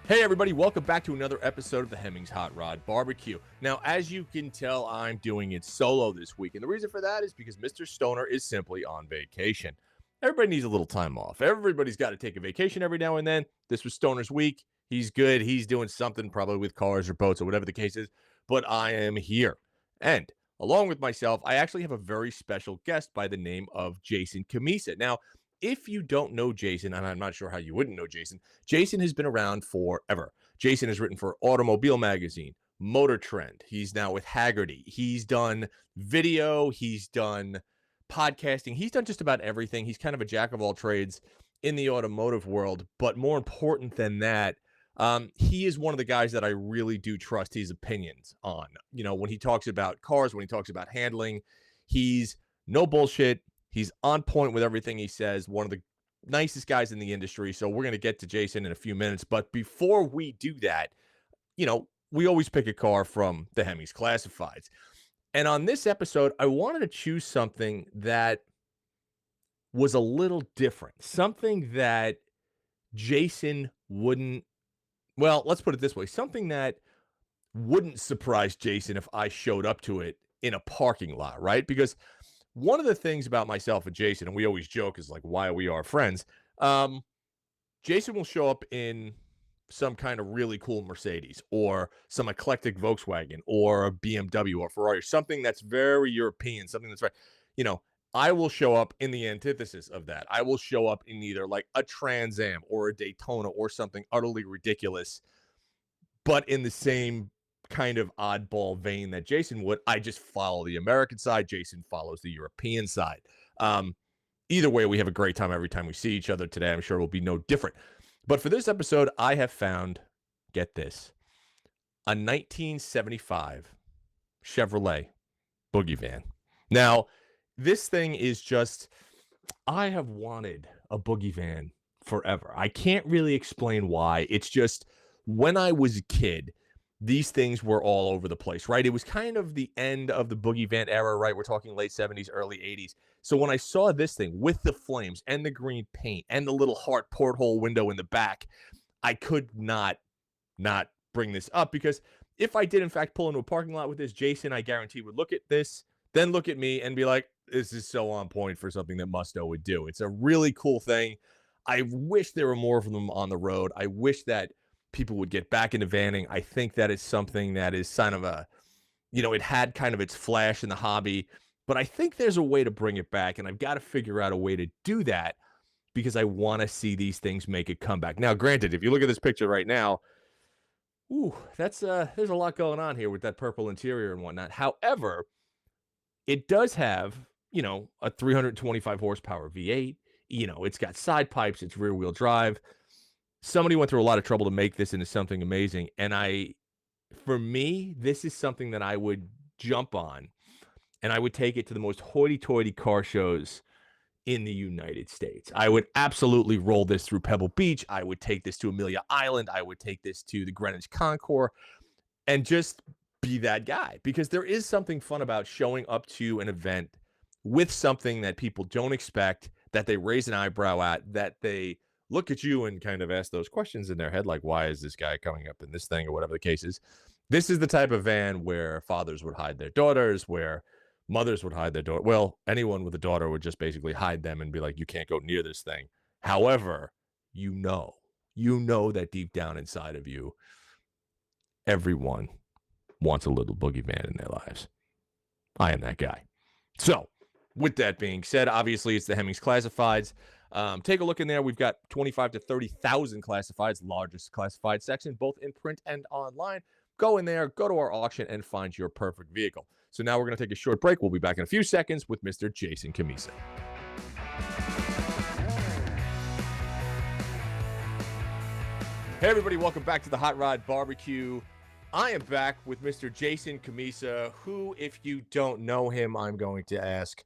Hey everybody, welcome back to another episode of the Hemmings Hot Rod BBQ. Now, as you can tell, I'm doing it solo this week, and the reason for that is because Mr. Stoner is simply on vacation. Everybody needs a little time off. Everybody's got to take a vacation every now and then. This was Stoner's week. He's good. He's doing something probably with cars or boats or whatever the case is, but I am here. And along with myself, I actually have a very special guest by the name of Jason Cammisa. Now, if you don't know Jason, and I'm not sure how you wouldn't know Jason, Jason has been around forever. Jason has written for Automobile Magazine, Motor Trend. He's now with Haggerty. He's done video. He's done podcasting. He's done just about everything. He's kind of a jack of all trades in the automotive world. But more important than that, he is one of the guys that I really do trust his opinions on. You know, when he talks about cars, when he talks about handling, he's no bullshit. He's on point with everything he says, one of the nicest guys in the industry. So we're going to get to Jason in a few minutes. But before we do that, you know, we always pick a car from the Hemmings Classifieds. And on this episode, I wanted to choose something that was a little different, something that Jason wouldn't, well, let's put it this way, something that wouldn't surprise Jason if I showed up to it in a parking lot, right? Because one of the things about myself and Jason, and we always joke, is like why we are friends. Jason will show up in some kind of really cool Mercedes or some eclectic Volkswagen or a BMW or Ferrari, or something that's very European, something that's very, you know, I will show up in the antithesis of that. I will show up in either like a Trans Am or a Daytona or something utterly ridiculous, but in the same kind of oddball vein that Jason would. I just follow the American side. Jason follows the European side. Either way, we have a great time every time we see each other today. I'm sure it will be no different. But for this episode, I have found, get this, a 1975 Chevrolet Boogie van. Now, this thing is just, I have wanted a Boogie van forever. I can't really explain why. It's just, when I was a kid, these things were all over the place, right? It was kind of the end of the Boogie van era, right? We're talking late 70s, early 80s. So when I saw this thing with the flames and the green paint and the little heart porthole window in the back, I could not bring this up, because if I did, in fact, pull into a parking lot with this, Jason, I guarantee, would look at this, then look at me and be like, this is so on point for something that Musto would do. It's a really cool thing. I wish there were more of them on the road. I wish that people would get back into vanning. I think that is something that is kind of a, you know, it had kind of its flash in the hobby, but I think there's a way to bring it back, and I've got to figure out a way to do that, because I want to see these things make a comeback. Now, granted, if you look at this picture right now, ooh, that's there's a lot going on here with that purple interior and whatnot. However, it does have, you know, a 325 horsepower V8. You know, it's got side pipes, it's rear wheel drive. Somebody went through a lot of trouble to make this into something amazing. And for me, this is something that I would jump on, and I would take it to the most hoity-toity car shows in the United States. I would absolutely roll this through Pebble Beach. I would take this to Amelia Island. I would take this to the Greenwich Concours and just be that guy, because there is something fun about showing up to an event with something that people don't expect, that they raise an eyebrow at, that they look at you and kind of ask those questions in their head, like, why is this guy coming up in this thing, or whatever the case is. This is the type of van where fathers would hide their daughters, where mothers would hide their daughter. Well, anyone with a daughter would just basically hide them and be like, you can't go near this thing. However, you know that deep down inside of you, everyone wants a little Boogie van in their lives. I am that guy. So with that being said, obviously it's the Hemmings Classifieds. Take a look in there. We've got 25 to 30,000 classifieds, largest classified section, both in print and online. Go in there, go to our auction, and find your perfect vehicle. So now we're going to take a short break. We'll be back in a few seconds with Mr. Jason Cammisa. Hey, everybody. Welcome back to the Hot Rod BBQ. I am back with Mr. Jason Cammisa, who, if you don't know him, I'm going to ask,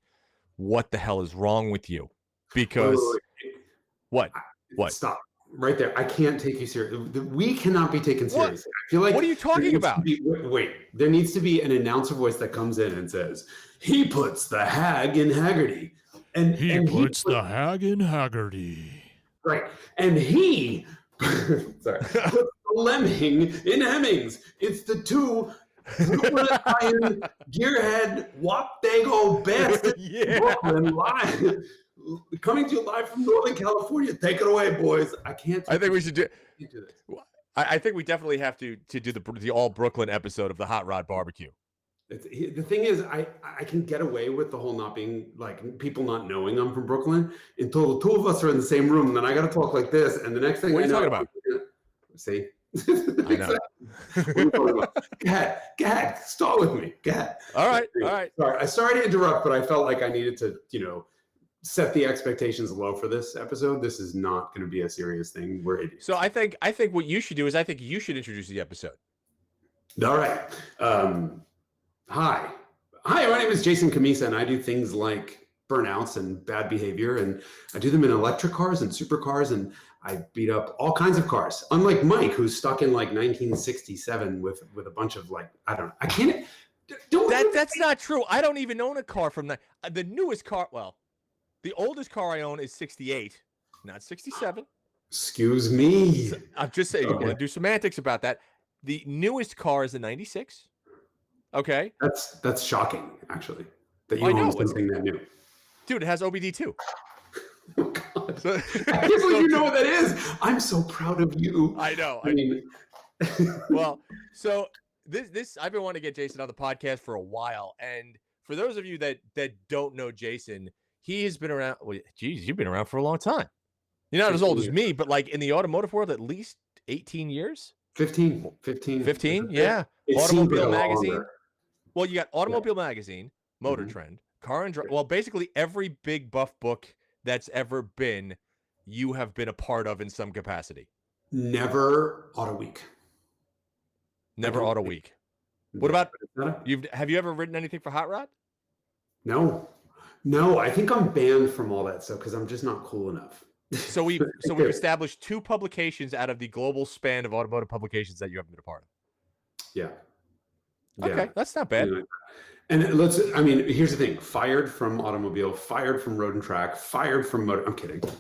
what the hell is wrong with you? Because what? Stop right there. I can't take you seriously. We cannot be taken seriously. I feel like, what are you talking about? Wait, there needs to be an announcer voice that comes in and says, he puts the hag in Haggerty. And he puts the hag in Haggerty. Right. And he Sorry. Put the lemming in Hemmings. It's the two Brooklyn Iron Gearhead Wapdago best Yeah. Brooklyn live. Coming to you live from Northern California. Take it away, boys. I can't. I think we should do. Can't do this. I think we definitely have to do the all Brooklyn episode of the Hot Rod Barbecue. The thing is, I can get away with the whole not being like people not knowing I'm from Brooklyn until the two of us are in the same room. And then I got to talk like this, and the next thing What are you I know, talking about? See, I know. Go ahead, start with me. Go ahead. All right. Sorry to interrupt, but I felt like I needed to, set the expectations low for this episode. This is not going to be a serious thing. We're idiots. So I think what you should do is you should introduce the episode. All right. Hi, my name is Jason Cammisa, and I do things like burnouts and bad behavior, and I do them in electric cars and supercars, and I beat up all kinds of cars. Unlike Mike, who's stuck in like 1967 with a bunch of like, I don't know. I can't. That's not true. I don't even own a car from the newest car. Well, the oldest car I own is 68, not 67. Excuse me. So I'm just saying, you're going to do semantics about that. The newest car is a 96. Okay. That's shocking, actually, that you own something that new. Dude, it has OBD too. Oh, God. I can't believe you know what that is. I'm so proud of you. I know. I mean, well, so this I've been wanting to get Jason on the podcast for a while, and for those of you that don't know Jason, he has been around. Well, geez, you've been around for a long time. You're not as old as me, but like in the automotive world, at least 18 years. 15. 15, yeah. Automobile Magazine. Well, you got Automobile Magazine, Motor Trend, Car and Drive. Well, basically every big buff book that's ever been, you have been a part of in some capacity. Never Auto Week. Never Auto Week. What about have you ever written anything for Hot Rod? No, I think I'm banned from all that stuff because I'm just not cool enough. So we've established 2 publications out of the global span of automotive publications that you haven't been a part of. Yeah. Okay, that's not bad. And here's the thing: fired from automobile, fired from road and track, fired from motor. I'm kidding. I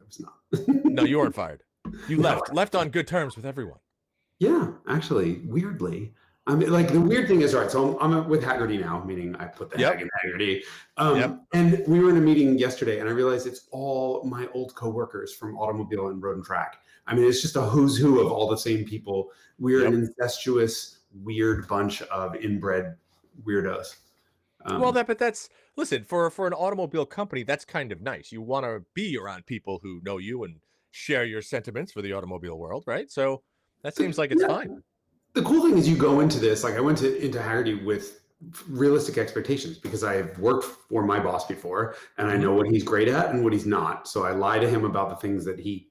was not. No, you weren't fired. You left on good terms with everyone. Yeah, actually, weirdly. I mean, like the weird thing is, right, so I'm with Haggerty now, meaning I put the Hag in Haggerty. And we were in a meeting yesterday, and I realized it's all my old coworkers from automobile and road and track. I mean, it's just a who's who of all the same people. We're an incestuous, weird bunch of inbred weirdos. But that's listen, for an automobile company, that's kind of nice. You want to be around people who know you and share your sentiments for the automobile world, right? So that seems like it's fine. The cool thing is you go into this, like I went into Haggerty with realistic expectations because I've worked for my boss before and I know what he's great at and what he's not. So I lie to him about the things that he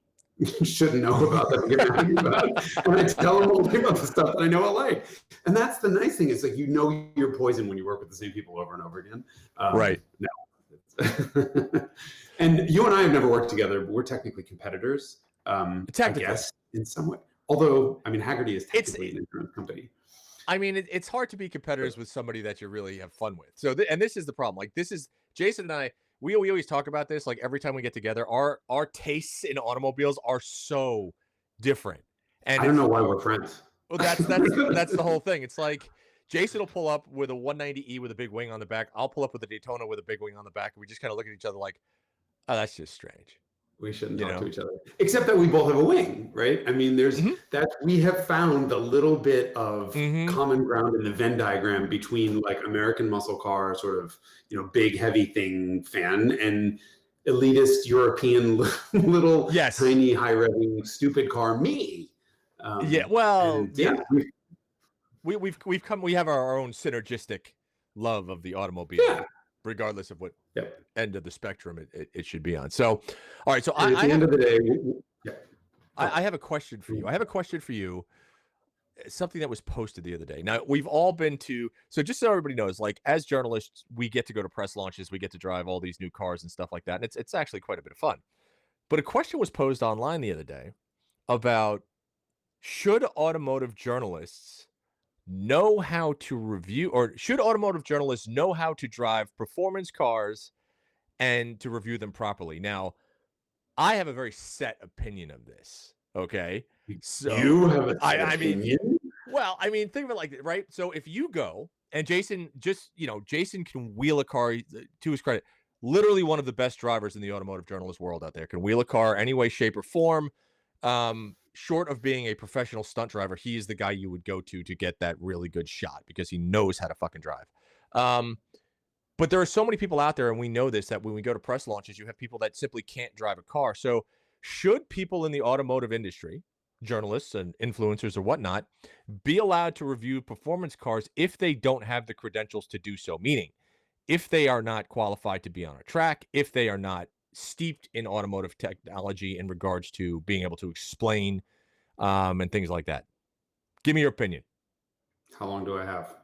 shouldn't know about that I'm getting angry about. And I tell him only about the stuff that I know I like. And that's the nice thing is like, you're poison when you work with the same people over and over again. Right. No. And you and I have never worked together, but we're technically competitors. I guess in some way. Although, I mean, Haggerty is technically an insurance company. I mean, it's hard to be competitors with somebody that you really have fun with. So, and this is the problem. Like, this is Jason and I. We always talk about this. Like every time we get together, our tastes in automobiles are so different. And I don't know why we're friends. Well, that's the whole thing. It's like Jason will pull up with a 190E with a big wing on the back. I'll pull up with a Daytona with a big wing on the back. And we just kind of look at each other like, oh, that's just strange. We shouldn't talk to each other, except that we both have a wing, right? I mean, there's that we have found a little bit of common ground in the Venn diagram between like American muscle car, sort of, big heavy thing fan and elitist European little tiny high revving stupid car me. We have our own synergistic love of the automobile. Yeah. Regardless of what end of the spectrum it should be on. So, all right. So at the end of the day, I have a question for you. I have a question for you. Something that was posted the other day. Now we've all been to, so just so everybody knows, like as journalists, we get to go to press launches, we get to drive all these new cars and stuff like that. And it's actually quite a bit of fun. But a question was posed online the other day about should automotive journalists know how to review, or should automotive journalists know how to drive performance cars and to review them properly? Now, I have a very set opinion of this. Okay. So You have an I mean, opinion? well, I mean, think of it like that, right? So if you go and Jason just, Jason can wheel a car to his credit, literally one of the best drivers in the automotive journalist world out there, can wheel a car any way, shape, or form. Short of being a professional stunt driver, he is the guy you would go to get that really good shot because he knows how to fucking drive. Um, but there are so many people out there, and we know this, that when we go to press launches, you have people that simply can't drive a car. So should people in the automotive industry, journalists and influencers or whatnot, be allowed to review performance cars if they don't have the credentials to do so? Meaning, if they are not qualified to be on a track, if they are not steeped in automotive technology in regards to being able to explain and things like that. Give me your opinion. How long do I have?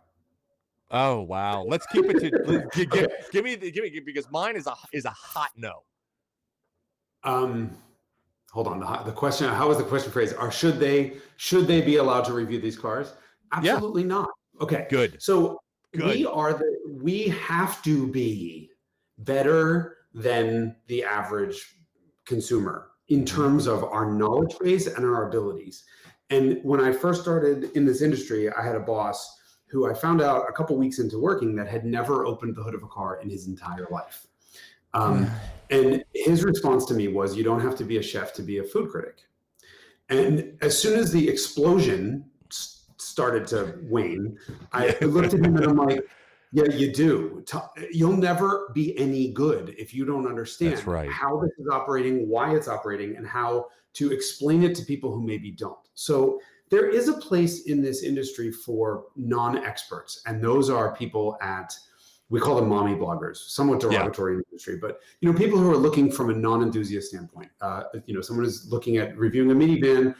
Oh wow, let's keep it to Okay. give me because mine is a hot no. Hold on. The question. How was the question phrased? Should they be allowed to review these cars? Yeah, Absolutely not. Okay. good, So good. we have to be better than the average consumer in terms of our knowledge base and our abilities. And when I first started in this industry, I had a boss who I found out a couple weeks into working that had never opened the hood of a car in his entire life. And his response to me was, you don't have to be a chef to be a food critic. And as soon as the explosion started to wane, I looked at him and I'm like, yeah, you do. You'll never be any good if you don't understand how this is operating, why it's operating, and how to explain it to people who maybe don't. So there is a place in this industry for non-experts, and those are people we call them mommy bloggers, somewhat derogatory in the industry, but people who are looking from a non-enthusiast standpoint. Someone is looking at reviewing a minivan.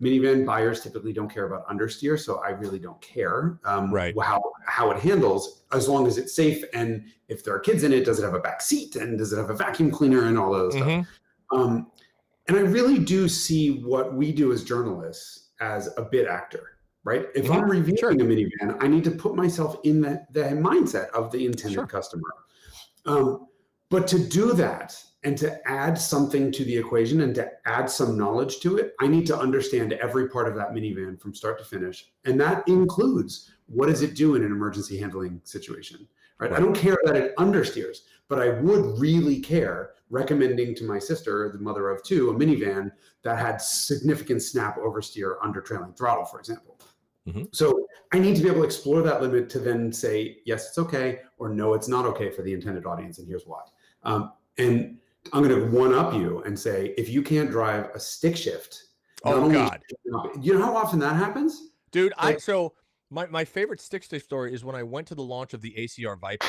Minivan buyers typically don't care about understeer, so I really don't care how it handles, as long as it's safe, and if there are kids in it, does it have a back seat, and does it have a vacuum cleaner, and all those stuff. And I really do see what we do as journalists as a bit actor. Right? If I'm reviewing a minivan, I need to put myself in the mindset of the intended customer. But to do that and to add something to the equation and to add some knowledge to it, I need to understand every part of that minivan from start to finish. And that includes, what does it do in an emergency handling situation? Right? I don't care that it understeers, but I would really care recommending to my sister, the mother of two, a minivan that had significant snap oversteer under trailing throttle, for example. So I need to be able to explore that limit to then say, yes, it's okay, or no, it's not okay for the intended audience, and here's why. And I'm going to one-up you and say, if you can't drive a stick shift, God, you know how often that happens? Dude, my favorite stick shift story is when I went to the launch of the ACR Viper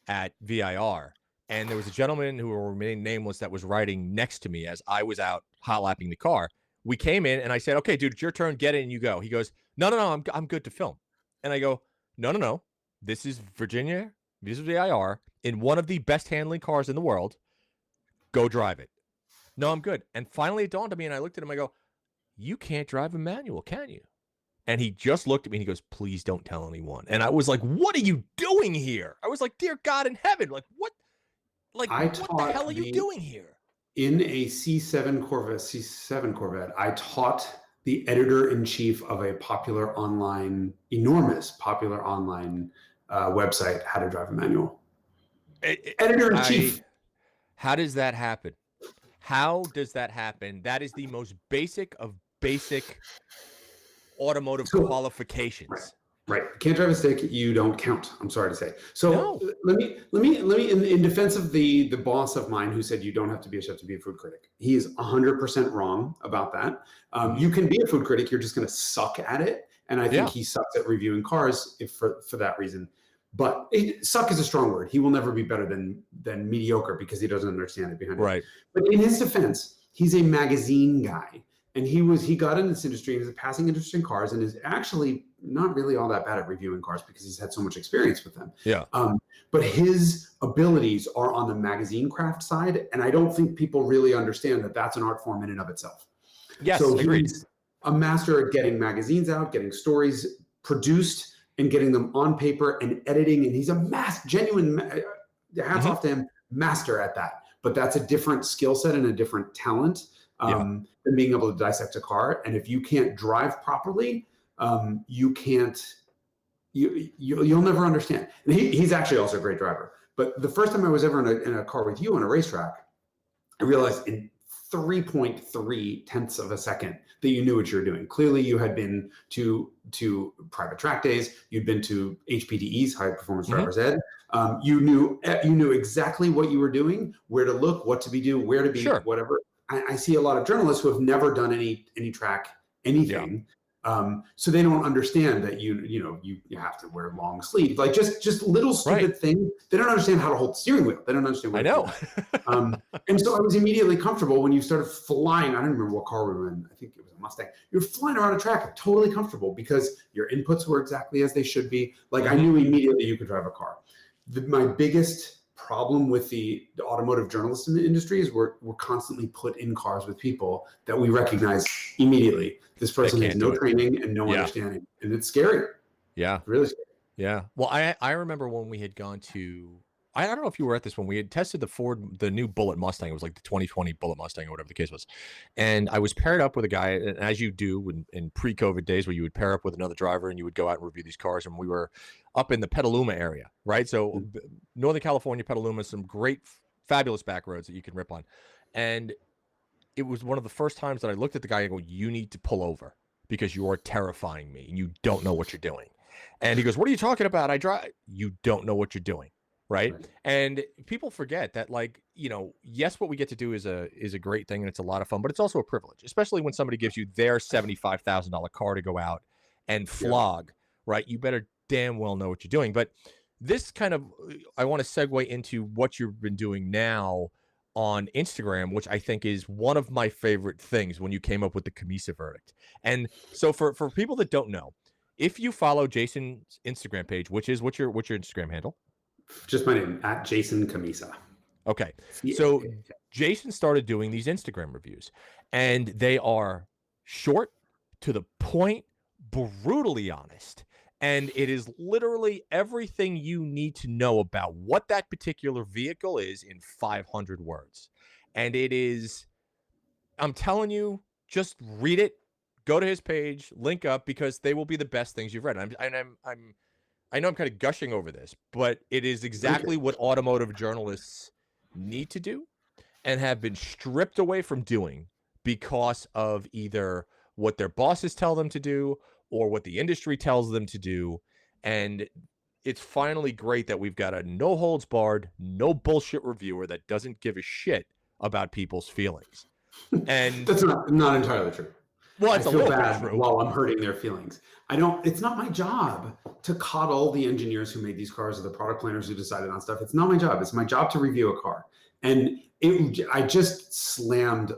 at VIR, and there was a gentleman who will remain nameless that was riding next to me as I was out hot lapping the car. We came in and I said, okay, dude, it's your turn. Get in and you go. He goes, no, I'm good to film. And I go, no. This is Virginia. This is VIR in one of the best handling cars in the world. Go drive it. No, I'm good. And finally it dawned on me and I looked at him. I go, you can't drive a manual, can you? And he just looked at me and he goes, please don't tell anyone. And I was like, what are you doing here? I was like, dear God in heaven. Like, what the hell are you doing here? In a C7 Corvette, I taught the editor-in-chief of a enormous popular online website how to drive a manual. Editor-in-chief. How does that happen? That is the most basic of basic automotive qualifications. Right. Can't drive a stick, you don't count. I'm sorry to say. So let me in defense of the boss of mine who said you don't have to be a chef to be a food critic. He is 100% wrong about that. You can be a food critic, you're just going to suck at it. And I think he sucks at reviewing cars for that reason. But suck is a strong word. He will never be better than mediocre because he doesn't understand it behind it. But in his defense, he's a magazine guy. And he got in this industry and is passing interest in cars and is actually not really all that bad at reviewing cars because he's had so much experience with them. But his abilities are on the magazine craft side. And I don't think people really understand that that's an art form in and of itself. Yes, so agreed. He's a master at getting magazines out, getting stories produced and getting them on paper and editing. And he's a genuine, hats off to him, master at that. But that's a different skill set and a different talent. than being able to dissect a car. And if you can't drive properly, you can't, you'll never understand. And he's actually also a great driver. But the first time I was ever in a car with you on a racetrack, I realized in 3.3 tenths of a second that you knew what you were doing. Clearly, you had been to private track days. You'd been to HPDEs, high performance drivers ed. You knew exactly what you were doing, where to look, what to be doing, where to be, whatever. I see a lot of journalists who have never done any track anything. So they don't understand that you have to wear long sleeves, like just little stupid things. They don't understand how to hold the steering wheel. They don't understand what I know. And so I was immediately comfortable when you started flying. I don't remember what car we were in. I think it was a Mustang. You're flying around a track, totally comfortable because your inputs were exactly as they should be. Like I knew immediately you could drive a car. My biggest problem with the automotive journalism industry is we're constantly put in cars with people that we recognize immediately. This person has no training and no understanding, and it's scary. Yeah, really scary. Yeah. Well, I remember when we had gone to, I don't know if you were at this when we had tested the new Bullet Mustang. It was like the 2020 Bullet Mustang or whatever the case was. And I was paired up with a guy, and as you do in pre-COVID days, where you would pair up with another driver and you would go out and review these cars. And we were up in the Petaluma area, right? So Northern California, Petaluma, some great, fabulous back roads that you can rip on. And it was one of the first times that I looked at the guy and go, you need to pull over because you are terrifying me and you don't know what you're doing. And he goes, what are you talking about? I drive. You don't know what you're doing. Right. And people forget that, like, yes, what we get to do is a great thing and it's a lot of fun, but it's also a privilege, especially when somebody gives you their $75,000 car to go out and flog. Right. You better damn well know what you're doing. But this kind of, I want to segue into what you've been doing now on Instagram, which I think is one of my favorite things when you came up with the Cammisa verdict. And so for people that don't know, if you follow Jason's Instagram page, which is what's your Instagram handle? Just my name, at Jason Cammisa. Okay. So Jason started doing these Instagram reviews, and they are short, to the point, brutally honest. And it is literally everything you need to know about what that particular vehicle is in 500 words. And it is, I'm telling you, just read it, go to his page, link up, because they will be the best things you've read. I know I'm kind of gushing over this, but it is exactly what automotive journalists need to do and have been stripped away from doing because of either what their bosses tell them to do or what the industry tells them to do. And it's finally great that we've got a no holds barred, no bullshit reviewer that doesn't give a shit about people's feelings. And that's not entirely true. Well, it's I feel bad while I'm hurting their feelings. It's not my job to coddle the engineers who made these cars or the product planners who decided on stuff. It's not my job. It's my job to review a car. And I just slammed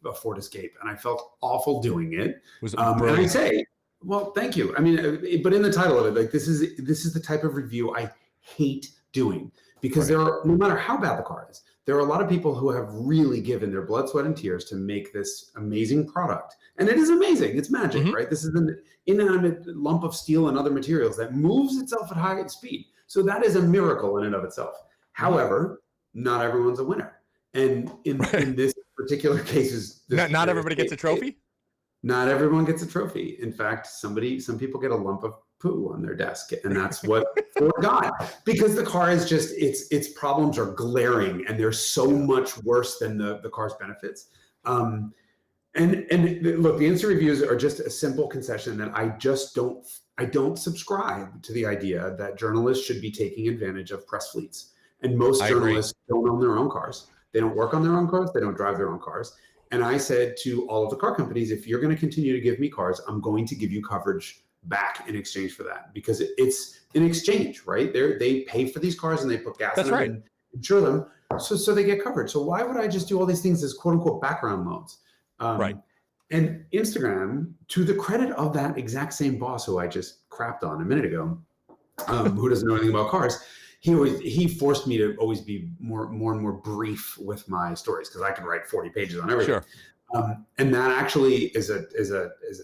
a Ford Escape and I felt awful doing it. And I say, well, thank you. I mean, but in the title of it, like this is the type of review I hate doing, because there are, no matter how bad the car is, there are a lot of people who have really given their blood, sweat, and tears to make this amazing product. And it is amazing. It's magic, right? This is an inanimate lump of steel and other materials that moves itself at high speed. So that is a miracle in and of itself. However, not everyone's a winner. And in this particular case, not everybody gets a trophy? Not everyone gets a trophy. In fact, some people get a lump of poo on their desk, and that's what Ford got, because the car is just its problems are glaring and they're so much worse than the car's benefits. And look, the instant reviews are just a simple concession that I don't subscribe to the idea that journalists should be taking advantage of press fleets. And most journalists don't own their own cars. They don't work on their own cars. They don't drive their own cars. And I said to all of the car companies, if you're going to continue to give me cars, I'm going to give you coverage back in exchange for that, because it's an exchange, right? They pay for these cars and they put gas in them and insure them, so they get covered. So why would I just do all these things as quote unquote background loans? And Instagram, to the credit of that exact same boss who I just crapped on a minute ago, who doesn't know anything about cars, he forced me to always be more and more brief with my stories, because I could write 40 pages on everything. And that actually is a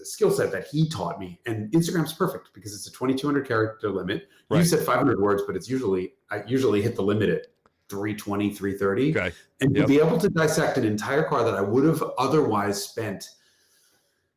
skill set that he taught me. And Instagram's perfect because it's a 2,200 character limit. You said 500 words, but I usually hit the limit at 320, 330. Okay. And to Yep. be able to dissect an entire car that I would have otherwise spent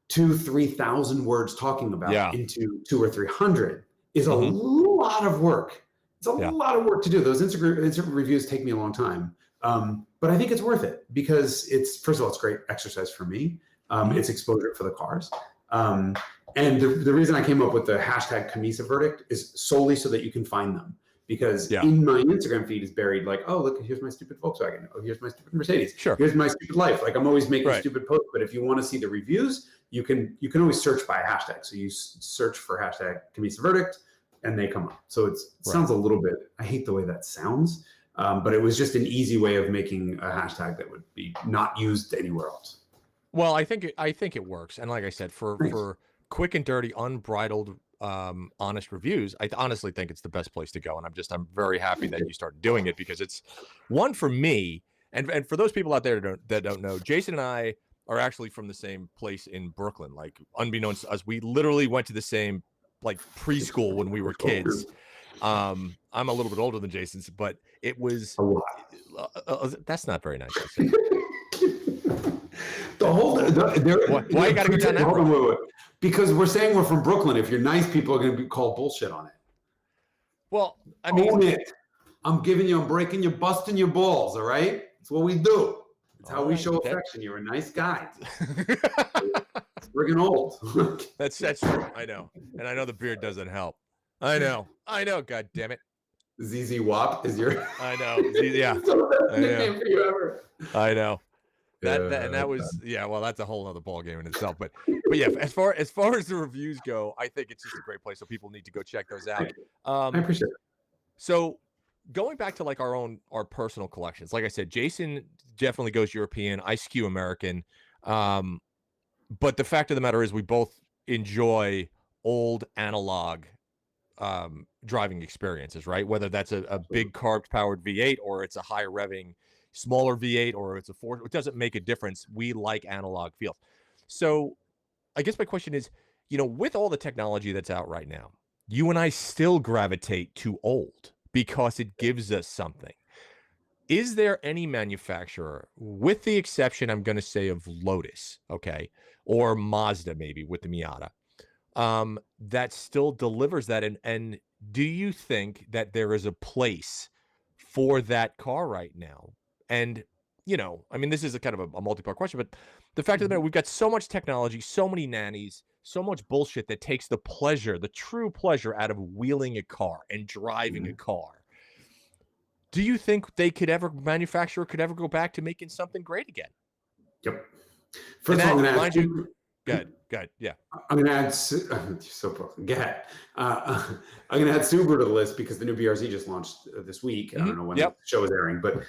2,000-3,000 words talking about into 200 or 300 is a lot of work. It's a lot of work to do. Those Instagram reviews take me a long time. But I think it's worth it because first of all, it's great exercise for me. It's exposure for the cars. And the reason I came up with the hashtag Cammisa verdict is solely so that you can find them. Because in my Instagram feed is buried like, oh, look, here's my stupid Volkswagen. Oh, here's my stupid Mercedes. Sure. Here's my stupid life. Like I'm always making stupid posts. But if you want to see the reviews, you can always search by a hashtag. So you search for hashtag Cammisa verdict and they come up. So it sounds a little bit, I hate the way that sounds, but it was just an easy way of making a hashtag that would be not used anywhere else. Well, I think it works. And like I said, for quick and dirty, unbridled, honest reviews, I honestly think it's the best place to go. And I'm very happy that you started doing it because it's one for me. And for those people out there that don't know, Jason and I are actually from the same place in Brooklyn. Like unbeknownst to us, we literally went to the same like preschool when we were kids. I'm a little bit older than Jason's, but it was that's not very nice to say. Why you gotta go down that road? Because we're saying we're from Brooklyn. If you're nice, people are going to be called bullshit on it. Well, I mean, own it. I'm breaking you, busting your balls. All right, that's what we do. It's how we show affection. You're a nice guy. It's friggin' old. That's true. I know, and I know the beard doesn't help. I know. God damn it. ZZ Wop is your. I know. Yeah. It's the best nickname for you ever. I know. That was well, that's a whole other ball game in itself. But yeah, as far as the reviews go, I think it's just a great place. So people need to go check those out. I appreciate it. So going back to like our personal collections, like I said, Jason definitely goes European. I skew American. But the fact of the matter is we both enjoy old analog driving experiences, right? Whether that's a big carb powered V8 or it's a high revving smaller V8 or it's a Ford, it doesn't make a difference. We like analog feels. So I guess my question is, with all the technology that's out right now, you and I still gravitate to old because it gives us something. Is there any manufacturer, with the exception, I'm going to say, of Lotus, okay, or Mazda maybe with the Miata, that still delivers that? And do you think that there is a place for that car right now? And, I mean, this is a kind of a multi-part question, but the fact of the matter, we've got so much technology, so many nannies, so much bullshit that takes the true pleasure out of wheeling a car and driving a car. Do you think manufacturer could ever go back to making something great again? Yep. First of all, I'm going to ask you. Good. Yeah. I'm going to add. So go ahead. I'm going to add Subaru to the list because the new BRZ just launched this week. I don't know when the show is airing, but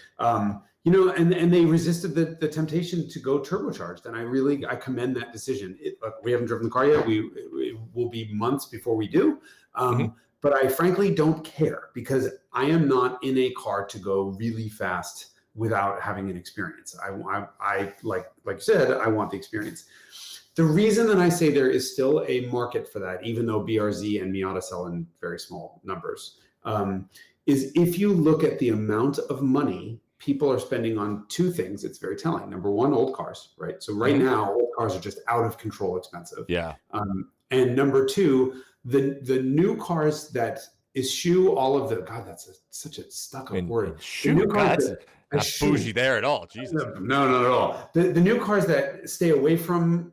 and they resisted the temptation to go turbocharged, and I commend that decision. We haven't driven the car yet. It will be months before we do. But I frankly don't care because I am not in a car to go really fast without having an experience. I like you said, I want the experience. The reason that I say there is still a market for that, even though BRZ and Miata sell in very small numbers, is if you look at the amount of money people are spending on two things, it's very telling. Number one, old cars, right? So right now, old cars are just out of control expensive. Yeah. And number two, the new cars that eschew all of the, God, that's such a stuck-up word. Not bougie there at all. Jesus. No, not at all. The new cars that stay away from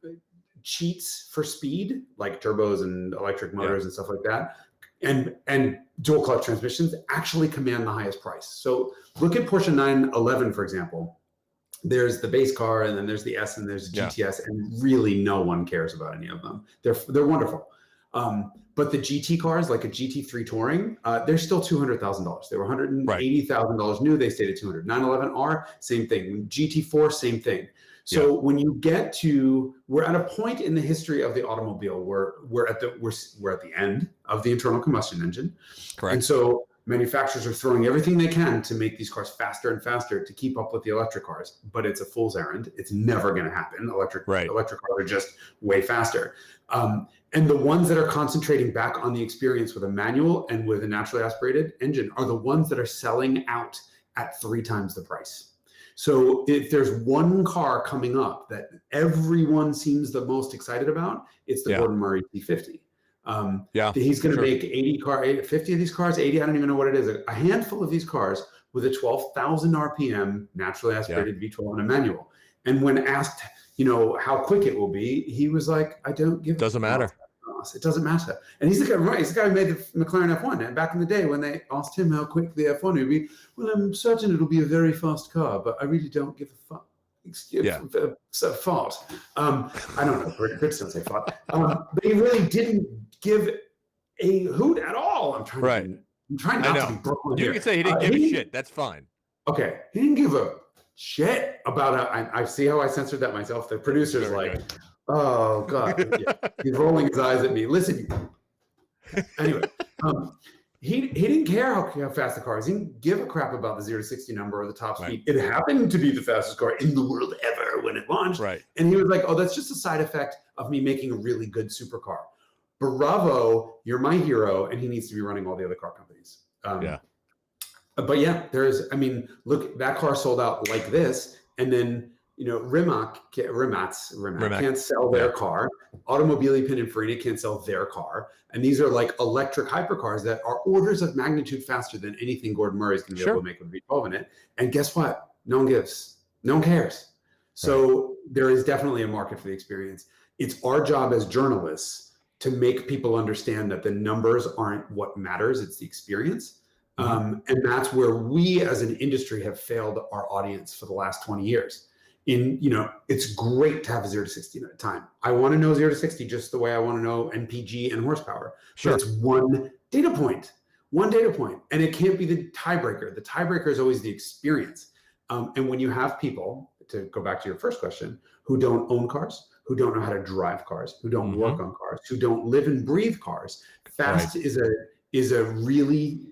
cheats for speed, like turbos and electric motors and stuff like that, and dual clutch transmissions actually command the highest price. So look at Porsche 911, for example. There's the base car, and then there's the S, and there's the GTS, and really no one cares about any of them. They're wonderful. But the GT cars, like a GT3 Touring, they're still $200,000. They were $180,000 new. They stayed at $200,000. 911R, same thing. GT4, same thing. So when you get to, we're at a point in the history of the automobile where we're at the end of the internal combustion engine. Correct. And so manufacturers are throwing everything they can to make these cars faster and faster to keep up with the electric cars, but it's a fool's errand. It's never going to happen. Electric cars are just way faster. And the ones that are concentrating back on the experience with a manual and with a naturally aspirated engine are the ones that are selling out at 3 times the price. So if there's one car coming up that everyone seems the most excited about, it's the Gordon Murray T50. He's going to make 50 of these cars, 80, I don't even know what it is, a handful of these cars with a 12,000 RPM naturally aspirated V12 and a manual. And when asked, how quick it will be, he was like, I don't give Doesn't matter. It doesn't matter. And he's the guy who made the McLaren F1. And back in the day when they asked him how quick the F1 would be, well, I'm certain it'll be a very fast car, but I really don't give a fuck. So fart. I don't know. Brits don't say fart. But he really didn't give a hoot at all. I'm trying not to be Brooklyn here. You can say he didn't give a shit. That's fine. Okay. He didn't give a shit about I see how I censored that myself. The producer's oh God, he's rolling his eyes at me. Listen, anyway, he didn't care how fast the car is. He didn't give a crap about the 0 to 60 number or the top speed. It happened to be the fastest car in the world ever when it launched. Right. And he was like, oh, that's just a side effect of me making a really good supercar. Bravo, you're my hero, and he needs to be running all the other car companies. But look, that car sold out like this, and then Rimac can't sell their car. Automobili Pininfarina can't sell their car. And these are like electric hypercars that are orders of magnitude faster than anything Gordon Murray is going to be able to make with V12 in it. And guess what? No one gives. No one cares. So there is definitely a market for the experience. It's our job as journalists to make people understand that the numbers aren't what matters. It's the experience. And that's where we as an industry have failed our audience for the last 20 years. It's great to have a 0 to 60 time. I want to know 0 to 60 just the way I want to know MPG and horsepower. Sure. But it's one data point. And it can't be the tiebreaker. The tiebreaker is always the experience. And when you have people, to go back to your first question, who don't own cars, who don't know how to drive cars, who don't work on cars, who don't live and breathe cars, fast is a really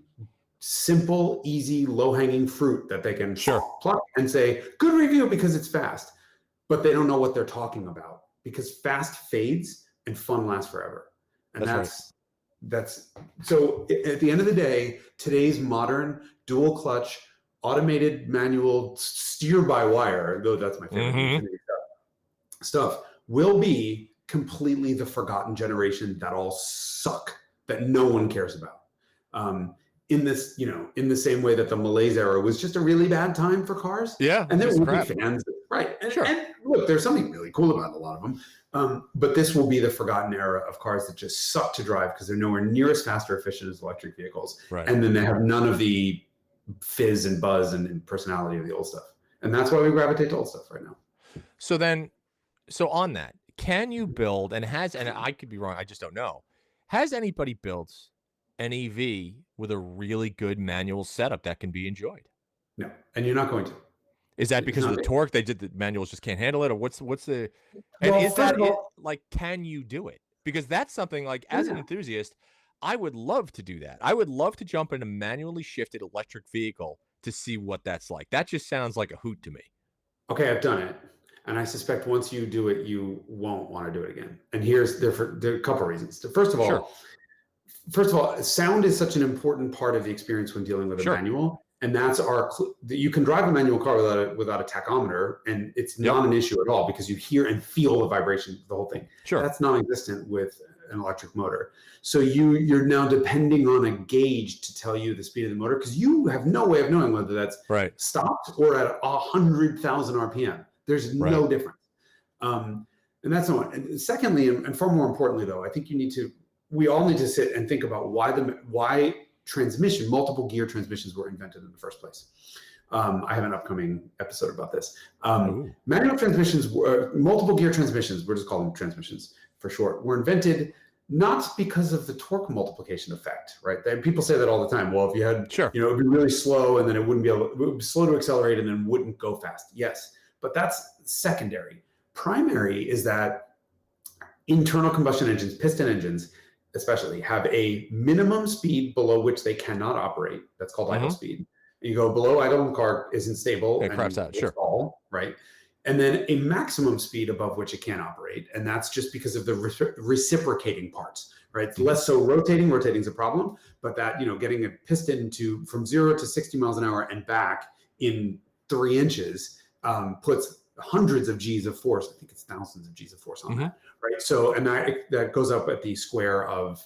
simple, easy, low-hanging fruit that they can pluck and say, good review because it's fast. But they don't know what they're talking about because fast fades and fun lasts forever. And that's so at the end of the day, today's modern dual clutch, automated manual steer by wire, though that's my favorite stuff, will be completely the forgotten generation that all suck, that no one cares about. In the same way that the Malaise era was just a really bad time for cars. Yeah. And there will be fans. Right. And look, there's something really cool about a lot of them. But this will be the forgotten era of cars that just suck to drive because they're nowhere near as fast or efficient as electric vehicles. Right. And then they have none of the fizz and buzz and personality of the old stuff. And that's why we gravitate to old stuff right now. So on that, can you build and I could be wrong, I just don't know. Has anybody built an EV with a really good manual setup that can be enjoyed? No, and you're not going to. Is that because of the torque? The manuals just can't handle it, or what's the? And well, is that it? Can you do it? Because that's something as an enthusiast, I would love to do that. I would love to jump in a manually shifted electric vehicle to see what that's like. That just sounds like a hoot to me. Okay, I've done it, and I suspect once you do it, you won't want to do it again. And there are a couple of reasons. First of all, sound is such an important part of the experience when dealing with a manual. And that's you can drive a manual car without a tachometer, and it's not an issue at all because you hear and feel the vibration, the whole thing. Sure. That's non-existent with an electric motor. So you're now depending on a gauge to tell you the speed of the motor because you have no way of knowing whether that's stopped or at 100,000 RPM. There's no difference. And that's not one. And secondly, and far more importantly, though, I think we all need to sit and think about why multiple gear transmissions were invented in the first place. I have an upcoming episode about this. Manual transmissions, multiple gear transmissions, we'll just call them transmissions for short, were invented not because of the torque multiplication effect, right? People say that all the time. Well, if you had, it would be really slow and then it would be slow to accelerate and then wouldn't go fast. Yes, but that's secondary. Primary is that internal combustion engines, piston engines, especially, have a minimum speed below which they cannot operate. That's called idle speed. And you go below idle, the car isn't stable. It craps out, stall, right? And then a maximum speed above which it can operate. And that's just because of the reciprocating parts, right? Less so rotating is a problem, but that, getting a piston from 0 to 60 miles an hour and back in 3 inches puts hundreds of G's of force. I think it's thousands of G's of force on that, right? So, and that goes up at the square of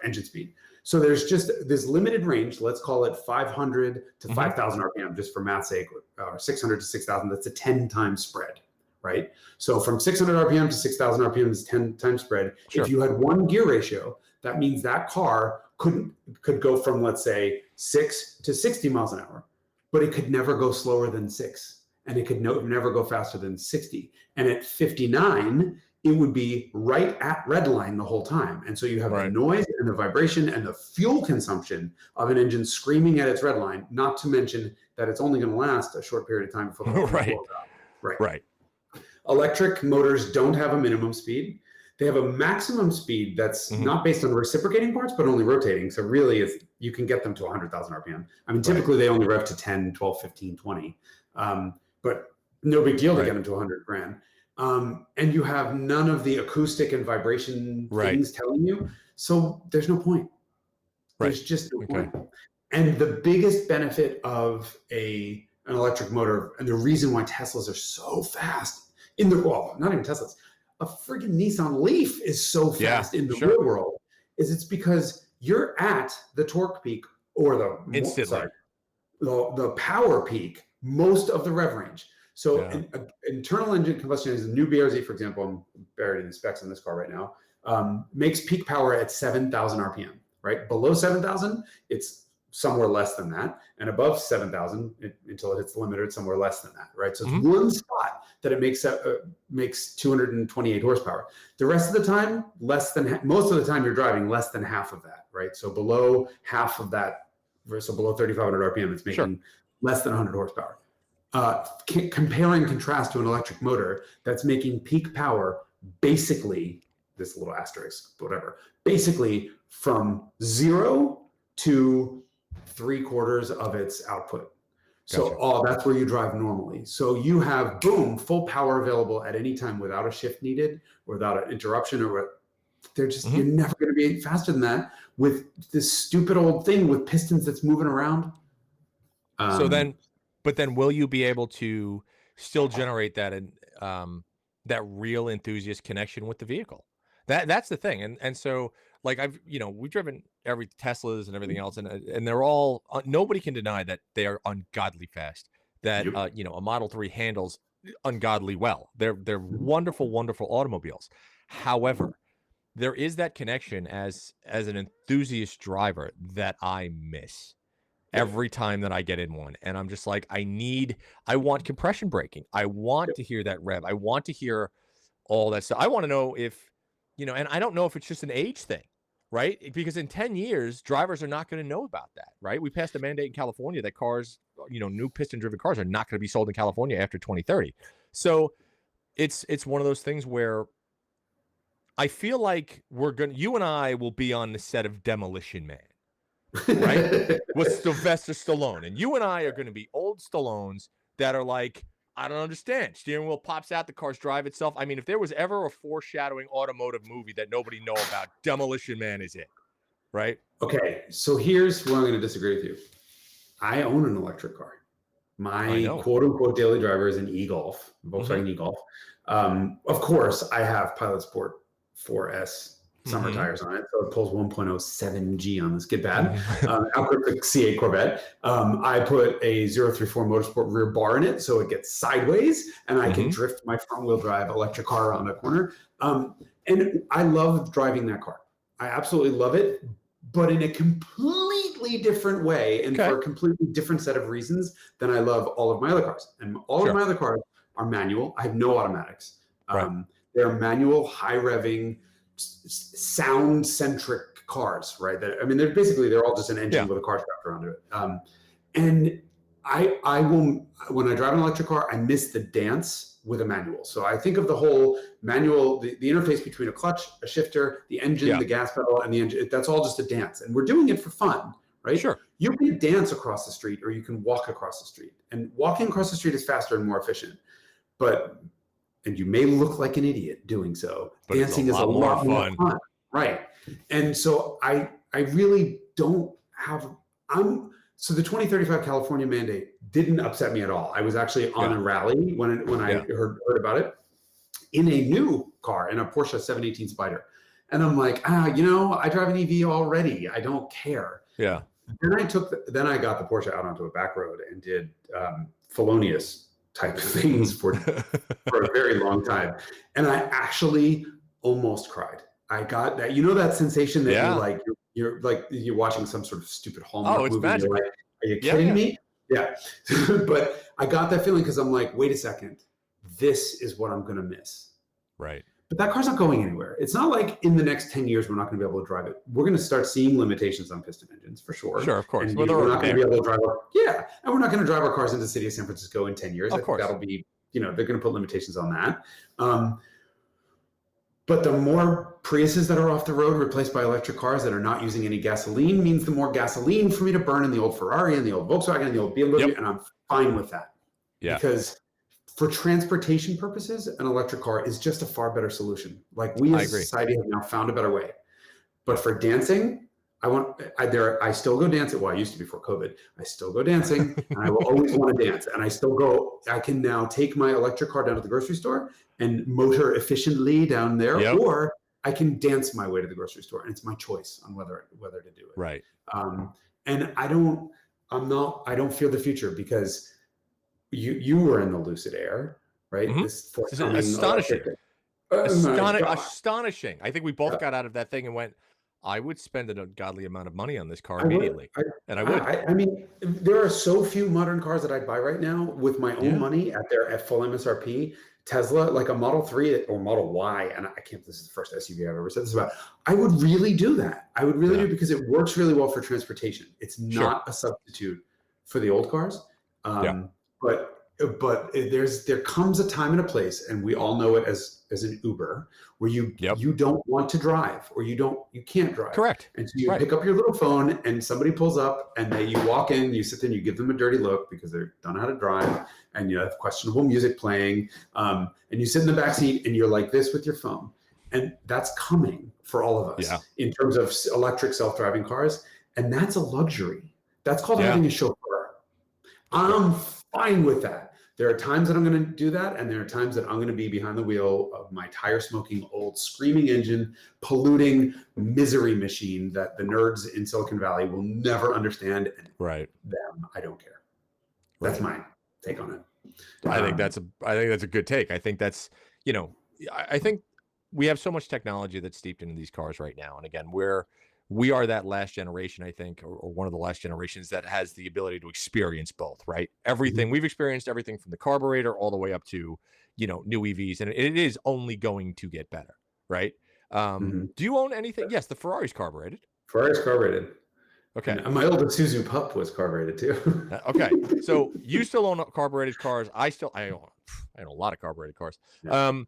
engine speed. So there's just this limited range. Let's call it 500 to 5,000 RPM, just for math's sake, or 600 to 6,000. That's a 10 times spread, right? So from 600 RPM to 6,000 RPM is 10 times spread. Sure. If you had one gear ratio, that means that car could go from, let's say, 6 to 60 miles an hour, but it could never go slower than 6, and it could never go faster than 60. And at 59, it would be right at red line the whole time. And so you have the noise and the vibration and the fuel consumption of an engine screaming at its red line, not to mention that it's only going to last a short period of time before the blows up. Right. Electric motors don't have a minimum speed. They have a maximum speed that's not based on reciprocating parts, but only rotating. So really, you can get them to 100,000 RPM. I mean, typically they only rev to 10, 12, 15, 20. But no big deal to get them to 100 grand. And you have none of the acoustic and vibration things telling you. So there's no point. There's just no point. And the biggest benefit of an electric motor, and the reason why Teslas are so fast not even Teslas, a freaking Nissan Leaf is so fast in the real world, is it's because you're at the torque peak or the power peak most of the rev range. So internal engine combustion engine, the new BRZ, for example, I'm buried in the specs on this car right now, makes peak power at 7,000 RPM, right? Below 7,000, it's somewhere less than that. And above 7,000, until it hits the limiter, it's somewhere less than that, right? So it's one spot that it makes 228 horsepower. The rest of the time, most of the time you're driving less than half of that, right? So below half of that, so below 3,500 RPM, it's making less than 100 horsepower. Compare and contrast to an electric motor that's making peak power basically, this little asterisk, whatever, basically from 0 to 3/4 of its output. So that's where you drive normally. So you have, boom, full power available at any time without a shift needed, without an interruption, or they're just, you're never going to be faster than that with this stupid old thing with pistons that's moving around. But then will you be able to still generate that that real enthusiast connection with the vehicle? That's the thing. And so, like, we've driven every Teslas and everything else, and they're all, nobody can deny that they are ungodly fast, that a Model 3 handles ungodly well. They're wonderful, wonderful automobiles. However, there is that connection as an enthusiast driver that I miss every time that I get in one. And I'm just like, I want compression braking. I want to hear that rev. I want to hear all that stuff. I want to know if, and I don't know if it's just an age thing, right? Because in 10 years, drivers are not going to know about that, right? We passed a mandate in California that cars, new piston-driven cars are not going to be sold in California after 2030. So it's one of those things where I feel like you and I will be on the set of Demolition Man, right? With Sylvester Stallone. And you and I are going to be old Stallones that are like, I don't understand. Steering wheel pops out, the cars drive itself. I mean, if there was ever a foreshadowing automotive movie that nobody know about, Demolition Man is it, right? Okay, so here's where I'm going to disagree with you. I own an electric car. My quote-unquote daily driver is an e-Golf, Volkswagen e-Golf. Of course, I have Pilot Sport 4S summer tires on it, so it pulls 1.07 G on this. Get bad. Output the C8 Corvette. I put a 034 Motorsport rear bar in it, so it gets sideways, and I can drift my front-wheel drive electric car around a corner. And I love driving that car. I absolutely love it, but in a completely different way and for a completely different set of reasons than I love all of my other cars. And all of my other cars are manual. I have no automatics. They're manual, high-revving, sound-centric cars, right? They're all just an engine with a car strapped around it. And I will, when I drive an electric car, I miss the dance with a manual. So I think of the whole manual, the interface between a clutch, a shifter, the engine, the gas pedal, and the engine. That's all just a dance. And we're doing it for fun, right? Sure. You can dance across the street or you can walk across the street. And walking across the street is faster and more efficient. And you may look like an idiot doing so. But dancing is a lot more fun. Right. And so I really don't have, So the 2035 California mandate didn't upset me at all. I was actually on a rally when I heard about it in a new car, in a Porsche 718 Spider. And I'm like, I drive an EV already. I don't care. Yeah. Then I got the Porsche out onto a back road and did felonious type of things for a very long time. And I actually almost cried. I got that, that sensation that you're watching some sort of stupid Hallmark movie. Magical. You're like, are you kidding me? Yeah. But I got that feeling because I'm like, wait a second, this is what I'm going to miss. Right. But that car's not going anywhere. It's not like in the next 10 years, we're not going to be able to drive it. We're going to start seeing limitations on piston engines for sure. Sure, of course. And we're not going to be able to drive and we're not going to drive our cars into the city of San Francisco in 10 years. Of course. That'll be, they're going to put limitations on that. But the more Priuses that are off the road replaced by electric cars that are not using any gasoline means the more gasoline for me to burn in the old Ferrari and the old Volkswagen and the old BMW, and I'm fine with that. Yeah. Because for transportation purposes, an electric car is just a far better solution. Like we as a society have now found a better way. But for dancing, I still go dancing. Well, I used to before COVID. I still go dancing and I will always want to dance. And I can now take my electric car down to the grocery store and motor efficiently down there, or I can dance my way to the grocery store. And it's my choice on whether to do it. Right. And I don't feel the future because you were in the Lucid Air, right? Mm-hmm. This is astonishing. Astonishing. I think we both got out of that thing and went, I would spend an ungodly amount of money on this car immediately. I would. I mean, there are so few modern cars that I'd buy right now with my own money at full MSRP. Tesla, like a Model 3 or Model Y, and this is the first SUV I've ever said this about. I would really do that. I would really do because it works really well for transportation. It's not a substitute for the old cars. But there comes a time and a place, and we all know it as an Uber, where you don't want to drive or you can't drive. Correct. And so you pick up your little phone and somebody pulls up and you walk in, you sit there and you give them a dirty look because they don't know how to drive and you have questionable music playing. And you sit in the back seat and you're like this with your phone. And that's coming for all of us in terms of electric self-driving cars. And that's a luxury. That's called having a chauffeur. I'm fine with that. There are times that I'm going to do that, and there are times that I'm going to be behind the wheel of my tire-smoking, old, screaming engine, polluting misery machine that the nerds in Silicon Valley will never understand. And them, I don't care. That's my take on it. I think that's a good take. I think that's, I think we have so much technology that's steeped into these cars right now, and again, we are that last generation, I think, or one of the last generations that has the ability to experience both, right? Everything we've experienced, everything from the carburetor all the way up to, new EVs, and it is only going to get better, right? Do you own anything? Yes, the Ferrari's carbureted. Ferrari's carbureted. Okay. And my old Isuzu Pup was carbureted too. Okay. So you still own carbureted cars. I own a lot of carbureted cars. Yeah.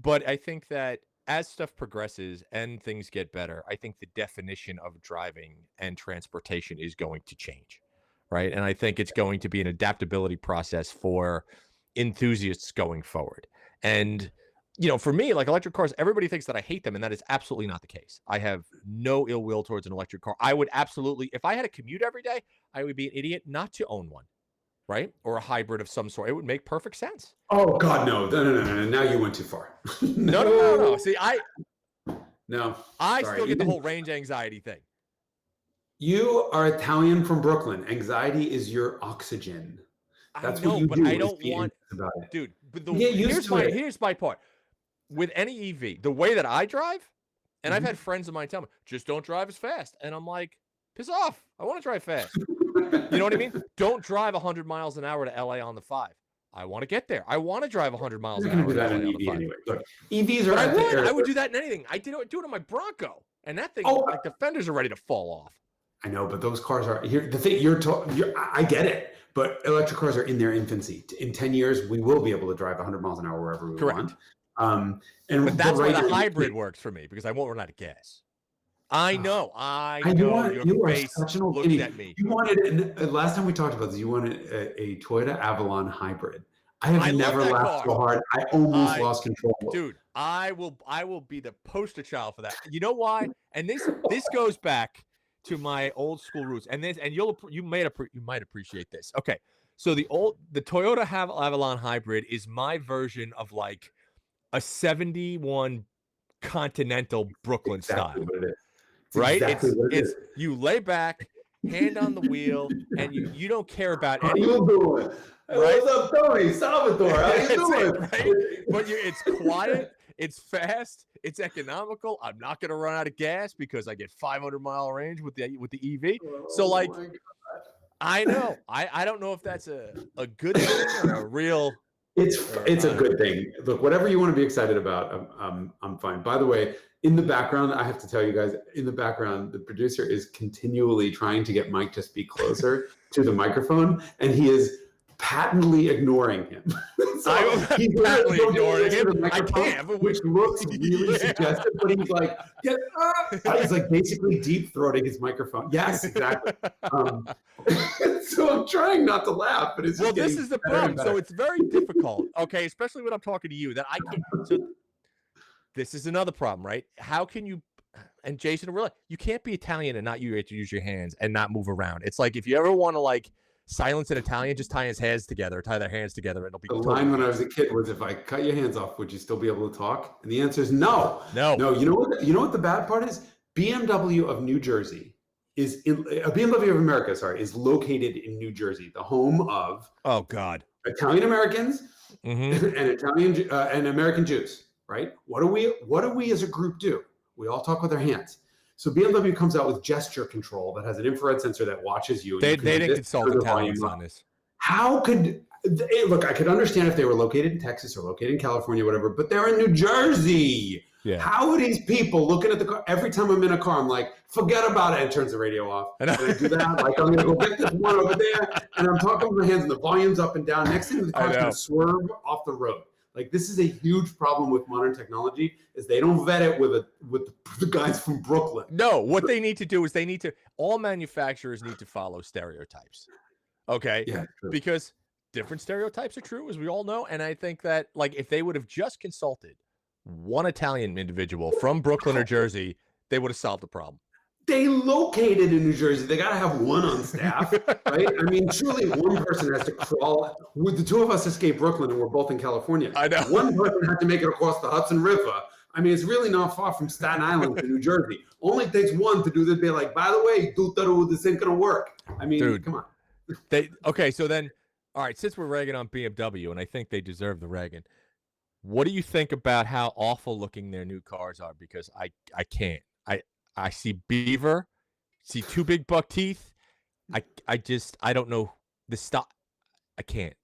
But I think that as stuff progresses and things get better, I think the definition of driving and transportation is going to change, right? And I think it's going to be an adaptability process for enthusiasts going forward. And, for me, like electric cars, everybody thinks that I hate them, and that is absolutely not the case. I have no ill will towards an electric car. I would absolutely, if I had to commute every day, I would be an idiot not to own one, right? Or a hybrid of some sort. It would make perfect sense. Oh God, no. Now you went too far. No. See, I sorry. Still get the whole range anxiety thing. You are Italian from Brooklyn. Anxiety is your oxygen. That's what you do. I don't want, dude. But here's my part. With any EV, the way that I drive, and I've had friends of mine tell me, just don't drive as fast. And I'm like, piss off. I want to drive fast. You know what I mean? Don't drive 100 miles an hour to LA on the 5. I want to get there. I want to drive 100 miles an hour to LA on the 5. Anyway. Look, EVs are. I would do that in anything. I do it on my Bronco, and that thing, like the fenders are ready to fall off. I know, but those cars are here. The thing I get it, but electric cars are in their infancy. In 10 years, we will be able to drive 100 miles an hour wherever we want. But that's why the hybrid works for me because I won't run out of gas. I know. Your face looked at me. You wanted, last time we talked about this, you wanted a Toyota Avalon hybrid. I have never laughed so hard. I almost lost control. Dude, I will be the poster child for that. You know why? And this goes back to my old school roots, and you might appreciate this. Okay, so the Toyota Avalon Hybrid is my version of like a 71 Continental Brooklyn Exactly style, what it is. It's right? exactly what it It's is. you lay back, hand on the wheel, and you don't care about How any. you doing? Hey, Right? what's up, Tony? Salvatore, how you That's doing? it, right? But it's quiet, it's fast, it's economical. I'm not going to run out of gas because I get 500-mile range with the EV. So Oh like, my God. I know. I don't know if that's a good thing or a real. It's a good thing. Look, whatever you want to be excited about, I'm fine. By the way, in the background, I have to tell you guys, in the background, the producer is continually trying to get Mike to speak closer to the microphone, and he is patently ignoring him. I'm he's patently ignoring to him. the I microphone, can't, but which looks really Yeah. suggestive, but he's like, get up. He's like basically deep throating his microphone. Yes, exactly. So I'm trying not to laugh, but it's just this is the problem. So it's very difficult. Okay, especially when I'm talking to you, that I can't. So this is another problem, right? How can you? And Jason, really, you can't be Italian and not use your hands and not move around. It's like if you ever want to like silence an Italian, just tie their hands together, and it'll be. The line when I was a kid was, "If I cut your hands off, would you still be able to talk?" And the answer is no. No. You know what the bad part is? BMW of New Jersey BMW of America, sorry, is located in New Jersey, the home of Oh God, Italian Americans mm-hmm. and American Jews. Right? What do we as a group do? We all talk with our hands. So BMW comes out with gesture control that has an infrared sensor that watches you. They didn't consult Italians on this. How could look? I could understand if they were located in Texas or located in California, whatever, but they're in New Jersey. Yeah. How are these people looking at the car? Every time I'm in a car, I'm like, forget about it, and turns the radio off. And I do that. Like, I'm going to go get this one over there. And I'm talking with my hands, and the volume's up and down. Next thing, the car's going to swerve off the road. Like, this is a huge problem with modern technology, is they don't vet it with the guys from Brooklyn. No, what they need to do is all manufacturers need to follow stereotypes. Okay? Yeah, true. Because different stereotypes are true, as we all know. And I think that, like, if they would have just consulted one Italian individual from Brooklyn or Jersey, they would have solved the problem. They located in New Jersey. They got to have one on staff, right? I mean, surely one person has to crawl. Would the two of us escape Brooklyn and we're both in California? I know. One person had to make it across the Hudson River. I mean, it's really not far from Staten Island to New Jersey. Only takes one to do this. Be like, by the way, this ain't gonna work. I mean, dude, come on. Okay, so then, all right, since we're ragging on BMW, and I think they deserve the ragging, what do you think about how awful looking their new cars are? Because I can't. I see beaver, see two big buck teeth. I don't know the stop. I can't.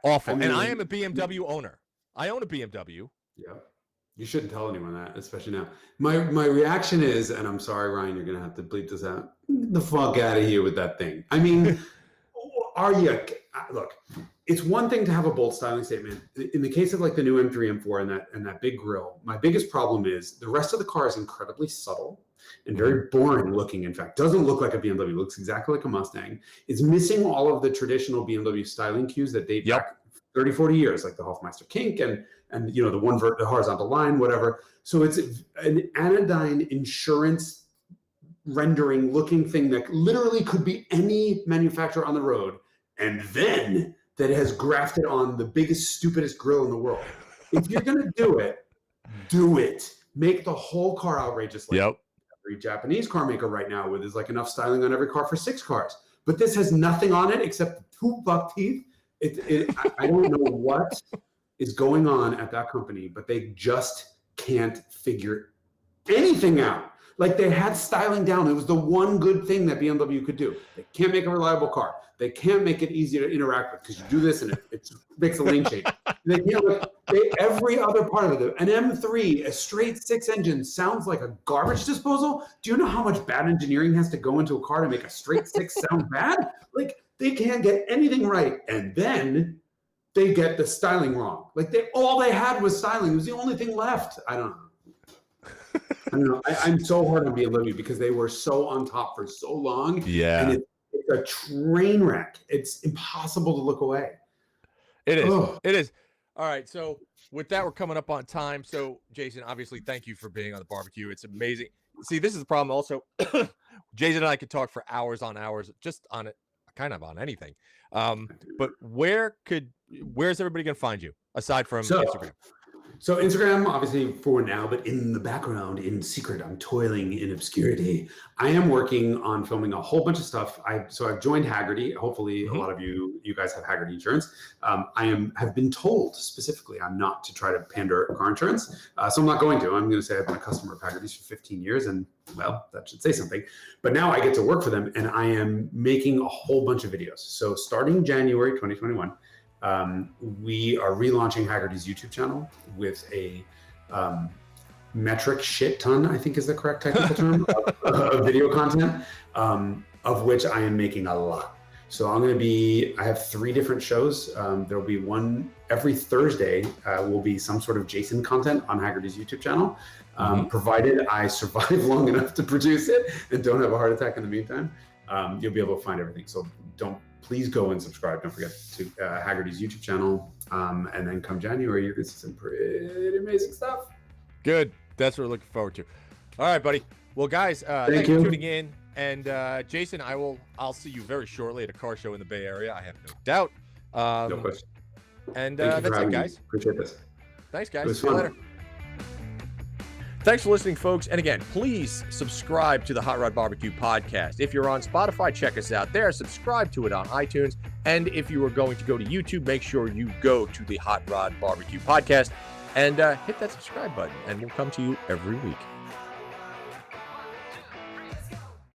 Awful. And I am a BMW owner. I own a BMW. Yeah. You shouldn't tell anyone that, especially now. My reaction is, and I'm sorry, Ryan, you're gonna have to bleep this out. Get the fuck out of here with that thing. I mean, look, it's one thing to have a bold styling statement. In the case of like the new M3, M4 and that big grille, my biggest problem is the rest of the car is incredibly subtle and very boring looking. In fact, doesn't look like a BMW, looks exactly like a Mustang. It's missing all of the traditional BMW styling cues that date back 30, 40 years, like the Hofmeister kink and you know, the horizontal line, whatever. So it's an anodyne insurance rendering looking thing that literally could be any manufacturer on the road, and then that has grafted on the biggest, stupidest grille in the world. If you're gonna do it, do it. Make the whole car outrageous. Like every Japanese car maker right now, where there's like enough styling on every car for 6 cars. But this has nothing on it except 2 buck teeth. I don't know what is going on at that company, but they just can't figure anything out. Like, they had styling down. It was the one good thing that BMW could do. They can't make a reliable car. They can't make it easy to interact with, because you do this and it makes a lane change. They can't. Every other part of it. An M3, a straight 6 engine, sounds like a garbage disposal. Do you know how much bad engineering has to go into a car to make a straight 6 sound bad? Like, they can't get anything right, and then they get the styling wrong. Like, all they had was styling. It was the only thing left. I don't know. I'm so hard on BMW because they were so on top for so long. Yeah. And it's a train wreck. It's impossible to look away. It is. Ugh. It is. All right. So with that, we're coming up on time. So Jason, obviously, thank you for being on the barbecue. It's amazing. See, this is the problem also. Jason and I could talk for hours on hours just on it, kind of on anything. But where's everybody going to find you aside from Instagram? So Instagram, obviously for now, but in the background, in secret, I'm toiling in obscurity. I am working on filming a whole bunch of stuff. I've joined Haggerty. Hopefully, a lot of you guys have Haggerty insurance. Have been told specifically I'm not to try to pander car insurance, so I'm not going to. I'm going to say I've been a customer of Haggerty's for 15 years, and well, that should say something. But now I get to work for them, and I am making a whole bunch of videos. So starting January 2021. We are relaunching Haggerty's YouTube channel with a metric shit ton, I think is the correct technical term, of video content, of which I am making a lot. So I have 3 different shows. There'll be one every Thursday will be some sort of Jason content on Haggerty's YouTube channel, provided I survive long enough to produce it and don't have a heart attack in the meantime. You'll be able to find everything. So please go and subscribe. Don't forget to Haggerty's YouTube channel. And then come January, you're going to see some pretty amazing stuff. Good. That's what we're looking forward to. All right, buddy. Well, guys, thank you for tuning in. And Jason, I'll see you very shortly at a car show in the Bay Area. I have no doubt. No question. And that's it, guys. Appreciate this. Thanks, guys. It was See you fun. later. Thanks for listening, folks. And again, please subscribe to the Hot Rod BBQ podcast. If you're on Spotify, check us out there. Subscribe to it on iTunes. And if you are going to go to YouTube, make sure you go to the Hot Rod BBQ podcast and hit that subscribe button. And we'll come to you every week.